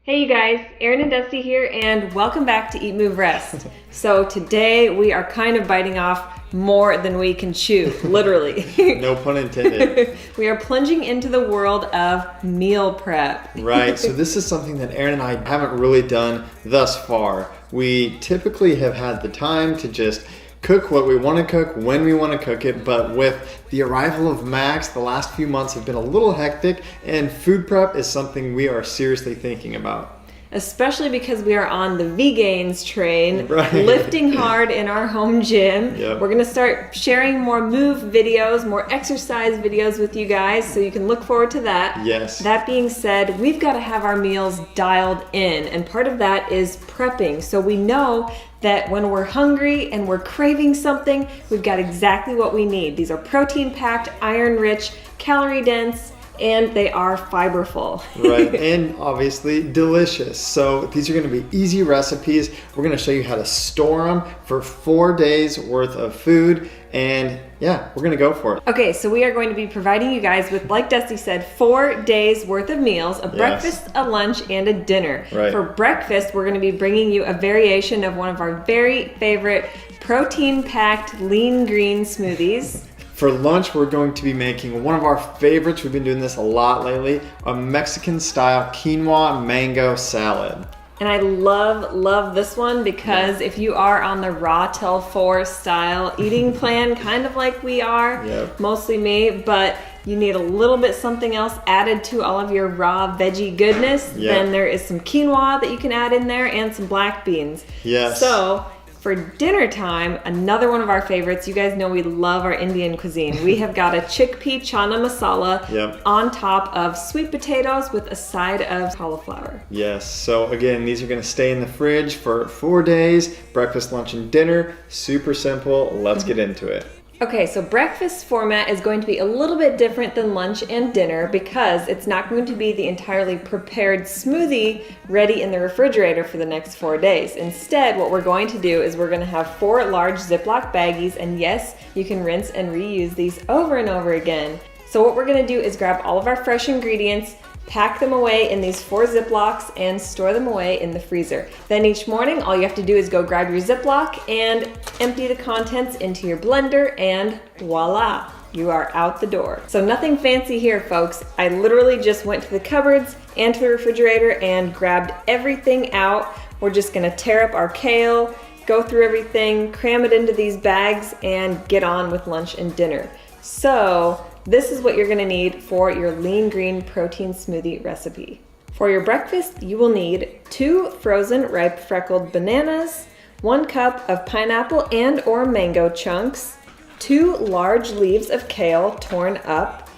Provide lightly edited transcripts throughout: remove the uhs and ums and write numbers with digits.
Hey you guys, Erin and Dusty here, and welcome back to Eat, Move, Rest. So today we are kind of biting off more than we can chew, literally. No pun intended. We are plunging into the world of meal prep. Right, so this is something that Erin and I haven't really done thus far. We typically have had the time to just cook what we want to cook when we want to cook it, but with the arrival of Max, the last few months have been a little hectic, and food prep is something we are seriously thinking about. Especially because we are on the Vgains train, Right. lifting hard in our home gym. Yep. We're gonna start sharing more move videos, more exercise videos with you guys, so you can look forward to that. Yes. That being said, we've got to have our meals dialed in, and part of that is prepping. So we know that when we're hungry and we're craving something, we've got exactly what we need. These are protein-packed, iron-rich, calorie-dense, and they are fiberful. Right, and obviously delicious. So these are going to be easy recipes. We're going to show you how to store them for 4 days worth of food, and yeah, we're going to go for it. Okay, so we are going to be providing you guys with, like Dusty said, 4 days worth of meals, a breakfast, a lunch, and a dinner. Right. For breakfast, we're going to be bringing you a variation of one of our very favorite protein-packed lean green smoothies. For lunch, we're going to be making one of our favorites. We've been doing this a lot lately, a Mexican-style quinoa mango salad. And I love this one because if you are on the raw till 4 style eating plan, kind of like we are, Yep. mostly me, but you need a little bit something else added to all of your raw veggie goodness, Yep. then there is some quinoa that you can add in there and some black beans. Yes. So for dinner time, another one of our favorites, you guys know we love our Indian cuisine. We have got a chickpea chana masala Yep. on top of sweet potatoes with a side of cauliflower. Yes, so again, these are going to stay in the fridge for 4 days, breakfast, lunch, and dinner. Super simple. Let's get into it. Okay, so breakfast format is going to be a little bit different than lunch and dinner because it's not going to be the entirely prepared smoothie ready in the refrigerator for the next 4 days. Instead, what we're going to do is we're going to have 4 large Ziploc baggies, and yes, you can rinse and reuse these over and over again. So what we're going to do is grab all of our fresh ingredients, pack them away in these 4 Ziplocs, and store them away in the freezer. Then each morning, all you have to do is go grab your Ziploc and empty the contents into your blender, and voila, you are out the door. So nothing fancy here, folks. I literally just went to the cupboards and to the refrigerator and grabbed everything out. We're just gonna tear up our kale, go through everything, cram it into these bags, and get on with lunch and dinner. So this is what you're gonna need for your lean green protein smoothie recipe. For your breakfast, you will need 2 frozen ripe freckled bananas, 1 cup of pineapple and or mango chunks, 2 large leaves of kale torn up,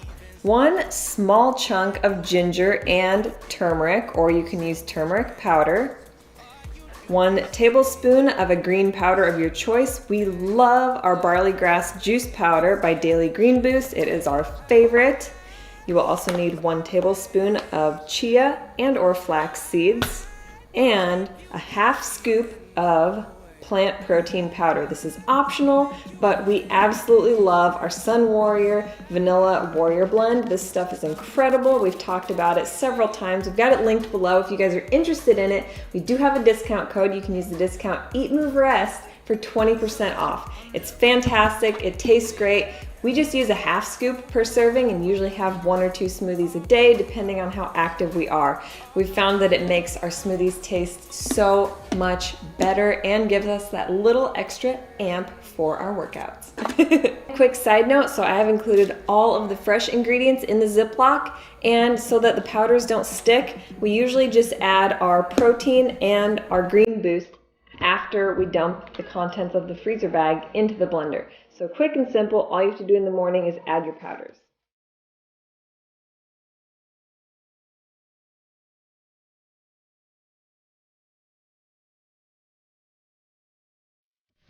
1 small chunk of ginger and turmeric, or you can use turmeric powder, 1 tablespoon of a green powder of your choice. We love our barley grass juice powder by Daily Green Boost. It is our favorite. You will also need 1 tablespoon of chia and or flax seeds and a half scoop of plant protein powder. This is optional, but we absolutely love our Sun Warrior Vanilla Warrior Blend. This stuff is incredible. We've talked about it several times. We've got it linked below if you guys are interested in it. We do have a discount code. You can use the discount Eat, Move, Rest for 20% off. It's fantastic. It tastes great. We just use a half scoop per serving and usually have 1 or 2 smoothies a day depending on how active we are. We've found that it makes our smoothies taste so much better and gives us that little extra amp for our workouts. Quick side note, so I have included all of the fresh ingredients in the Ziploc, and so that the powders don't stick, we usually just add our protein and our Green Boost after we dump the contents of the freezer bag into the blender. So quick and simple, all you have to do in the morning is add your powders.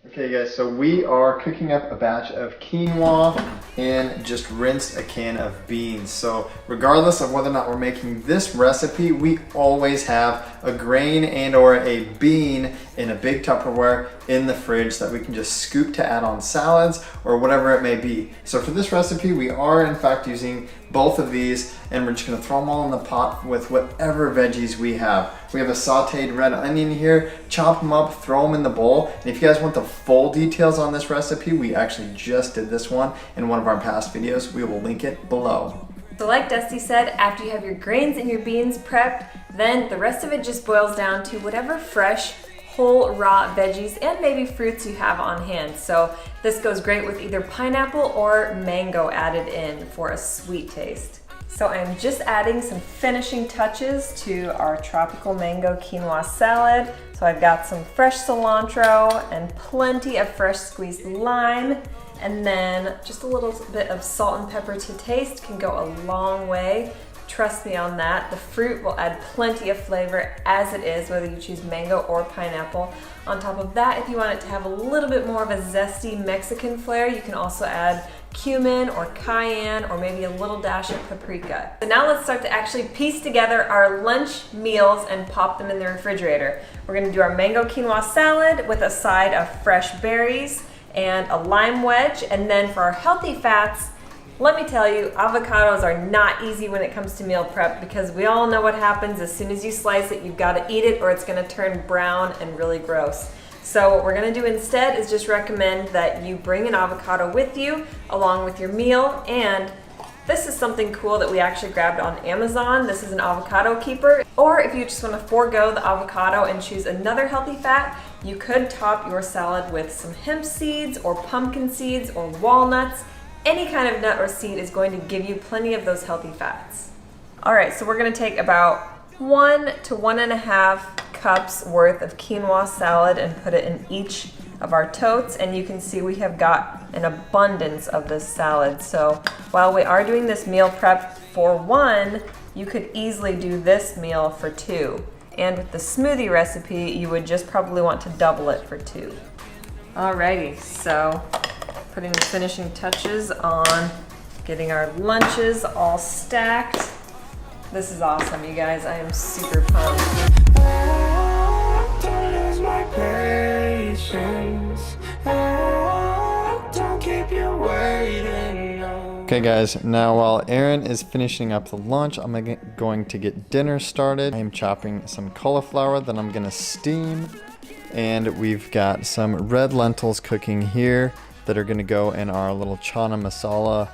Okay guys, so we are cooking up a batch of quinoa and just rinsed a can of beans. So regardless of whether or not we're making this recipe, we always have a grain and or a bean in a big Tupperware in the fridge that we can just scoop to add on salads or whatever it may be. So for this recipe, we are in fact using both of these, and we're just gonna throw them all in the pot with whatever veggies we have. We have a sauteed red onion here. Chop them up, throw them in the bowl. And if you guys want the full details on this recipe, we actually just did this one in one of our past videos. We will link it below. So like Dusty said, after you have your grains and your beans prepped, then the rest of it just boils down to whatever fresh, whole, raw veggies and maybe fruits you have on hand. So this goes great with either pineapple or mango added in for a sweet taste. So I'm just adding some finishing touches to our tropical mango quinoa salad. So I've got some fresh cilantro and plenty of fresh squeezed lime. And then just a little bit of salt and pepper to taste can go a long way. Trust me on that. The fruit will add plenty of flavor as it is, whether you choose mango or pineapple. On top of that, if you want it to have a little bit more of a zesty Mexican flair, you can also add cumin or cayenne or maybe a little dash of paprika. So now let's start to actually piece together our lunch meals and pop them in the refrigerator. We're gonna do our mango quinoa salad with a side of fresh berries and a lime wedge. And then for our healthy fats, let me tell you, avocados are not easy when it comes to meal prep because we all know what happens as soon as you slice it, you've got to eat it or it's going to turn brown and really gross. So what we're going to do instead is just recommend that you bring an avocado with you along with your meal. And this is something cool that we actually grabbed on Amazon. This is an avocado keeper. Or if you just want to forego the avocado and choose another healthy fat, you could top your salad with some hemp seeds or pumpkin seeds or walnuts. Any kind of nut or seed is going to give you plenty of those healthy fats. All right, so we're gonna take about 1 to 1.5 cups worth of quinoa salad and put it in each of our totes. And you can see we have got an abundance of this salad. So while we are doing this meal prep for 1, you could easily do this meal for 2. And with the smoothie recipe, you would just probably want to double it for 2. Alrighty, so putting the finishing touches on getting our lunches all stacked. This is awesome, you guys. I am super pumped. Okay guys, now while Aaron is finishing up the lunch, I'm going to get dinner started. I'm chopping some cauliflower that I'm gonna steam. And we've got some red lentils cooking here that are gonna go in our little chana masala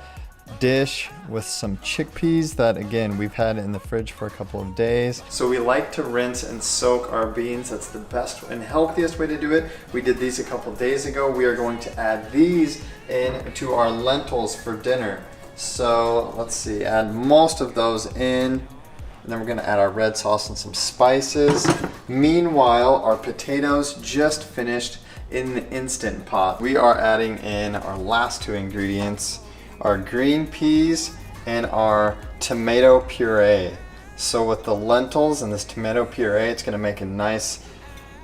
dish with some chickpeas that, again, we've had in the fridge for a couple of days. So we like to rinse and soak our beans. That's the best and healthiest way to do it. We did these a couple of days ago. We are going to add these into our lentils for dinner. So let's see, add most of those in. And then we're gonna add our red sauce and some spices. Meanwhile, our potatoes just finished in the Instant Pot. We are adding in our last 2 ingredients, our green peas and our tomato puree. So with the lentils and this tomato puree, it's gonna make a nice,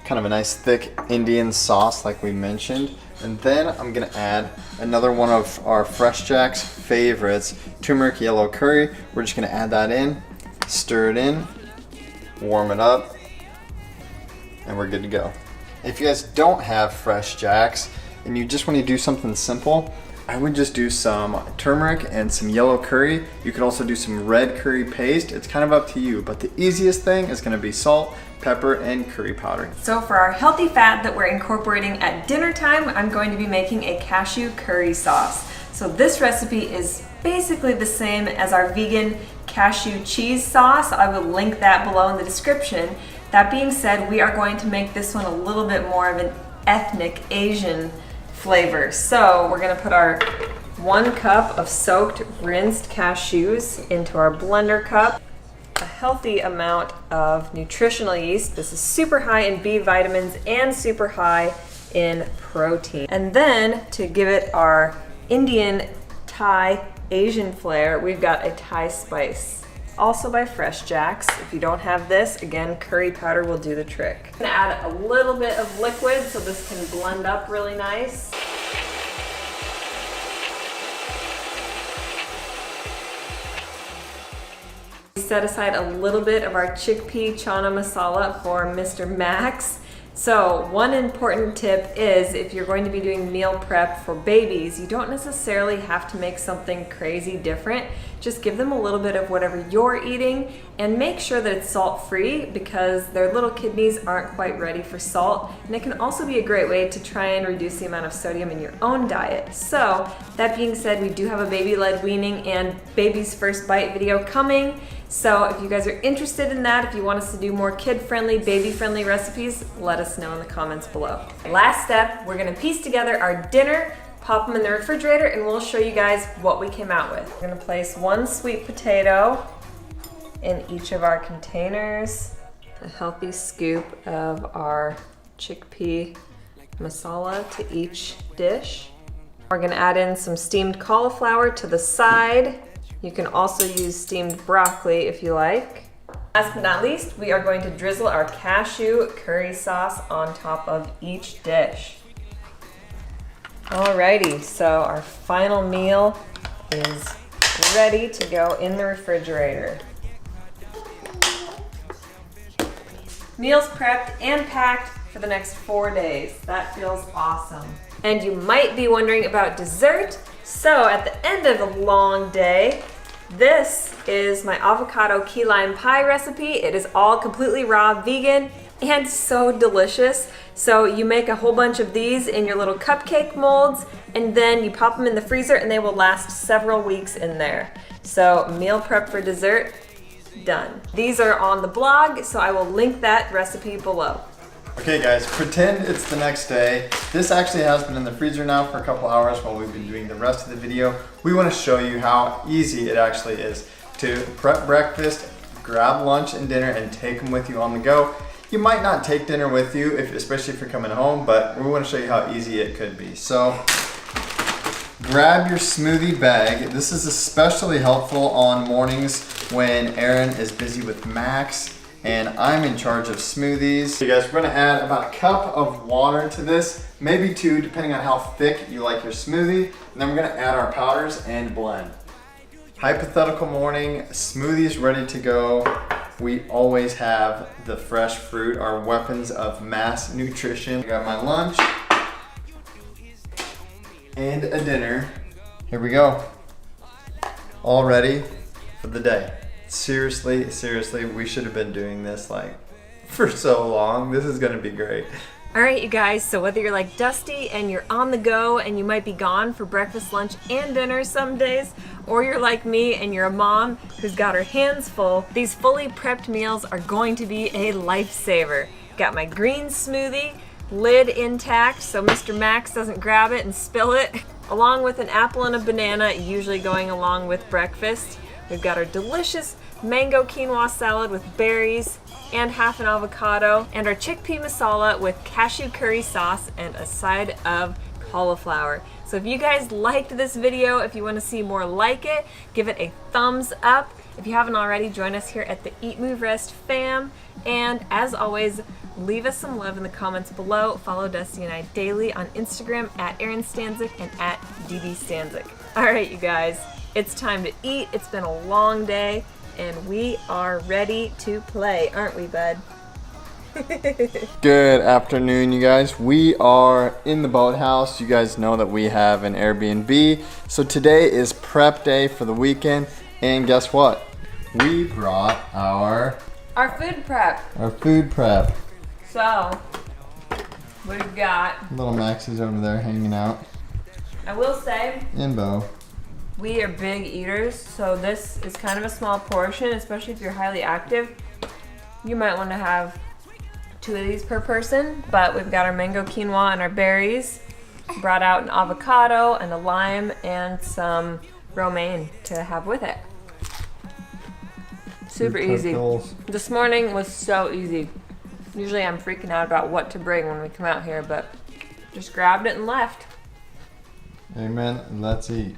kind of a nice thick Indian sauce like we mentioned. And then I'm gonna add another one of our Fresh Jack's favorites, turmeric yellow curry. We're just gonna add that in, stir it in, warm it up, and we're good to go. If you guys don't have Fresh Jack's and you just want to do something simple, I would just do some turmeric and some yellow curry. You could also do some red curry paste. It's kind of up to you, but the easiest thing is going to be salt, pepper, and curry powder. So for our healthy fat that we're incorporating at dinner time, I'm going to be making a cashew curry sauce. So this recipe is basically the same as our vegan cashew cheese sauce. I will link that below in the description. That being said, we are going to make this one a little bit more of an ethnic Asian flavor. So we're gonna put our 1 cup of soaked, rinsed cashews into our blender cup. A healthy amount of nutritional yeast. This is super high in B vitamins and super high in protein. And then to give it our Indian, Thai, Asian flair, we've got a Thai spice. Also by Fresh Jack's. If you don't have this, again, curry powder will do the trick. I'm gonna add a little bit of liquid so this can blend up really nice. Set aside a little bit of our chickpea chana masala for Mr. Max. So one important tip is if you're going to be doing meal prep for babies, you don't necessarily have to make something crazy different. Just give them a little bit of whatever you're eating and make sure that it's salt-free because their little kidneys aren't quite ready for salt. And it can also be a great way to try and reduce the amount of sodium in your own diet. So that being said, we do have a baby-led weaning and baby's first bite video coming. So if you guys are interested in that, if you want us to do more kid-friendly, baby-friendly recipes, let us know in the comments below. Last step, we're gonna piece together our dinner, pop them in the refrigerator, and we'll show you guys what we came out with. We're gonna place 1 sweet potato in each of our containers, a healthy scoop of our chickpea masala to each dish. We're gonna add in some steamed cauliflower to the side. You can also use steamed broccoli if you like. Last but not least, we are going to drizzle our cashew curry sauce on top of each dish. Alrighty, so our final meal is ready to go in the refrigerator. Meals prepped and packed for the next 4 days. That feels awesome. And you might be wondering about dessert. So at the end of a long day, this is my avocado key lime pie recipe. It is all completely raw, vegan, and so delicious. So you make a whole bunch of these in your little cupcake molds, and then you pop them in the freezer and they will last several weeks in there. So meal prep for dessert, done. These are on the blog, so I will link that recipe below. Okay guys, pretend it's the next day. This actually has been in the freezer now for a couple hours while we've been doing the rest of the video. We want to show you how easy it actually is to prep breakfast, grab lunch and dinner, and take them with you on the go. You might not take dinner with you, especially if you're coming home, but we want to show you how easy it could be. So grab your smoothie bag. This is especially helpful on mornings when Erin is busy with Max and I'm in charge of smoothies. So you guys, we're gonna add about a cup of water to this, maybe 2, depending on how thick you like your smoothie. And then we're gonna add our powders and blend. Hypothetical morning, smoothies ready to go. We always have the fresh fruit, our weapons of mass nutrition. I got my lunch and a dinner. Here we go. All ready for the day. Seriously, we should have been doing this like for so long. This is gonna be great. All right, you guys, so whether you're like Dusty and you're on the go and you might be gone for breakfast, lunch, and dinner some days, or you're like me and you're a mom who's got her hands full, these fully prepped meals are going to be a lifesaver. Got my green smoothie, lid intact so Mr. Max doesn't grab it and spill it, along with an apple and a banana, usually going along with breakfast. We've got our delicious mango quinoa salad with berries and half an avocado, and our chickpea masala with cashew curry sauce and a side of cauliflower. So if you guys liked this video, if you want to see more like it, give it a thumbs up. If you haven't already, join us here at the Eat Move Rest fam. And as always, leave us some love in the comments below. Follow Dusty and I daily on Instagram at Erin Stanzik and at DD Stanzik. All right, you guys. It's time to eat. It's been a long day, and we are ready to play, aren't we, bud? Good afternoon, you guys. We are in the boathouse. You guys know that we have an Airbnb. So today is prep day for the weekend, and guess what? We brought our food prep. Our food prep. So, we've got... Little Maxie's over there hanging out. I will say... And Bo. We are big eaters, so this is kind of a small portion, especially if you're highly active. You might want to have 2 of these per person, but we've got our mango quinoa and our berries. Brought out an avocado and a lime and some romaine to have with it. Super easy. This morning was so easy. Usually I'm freaking out about what to bring when we come out here, but just grabbed it and left. Amen. Let's eat.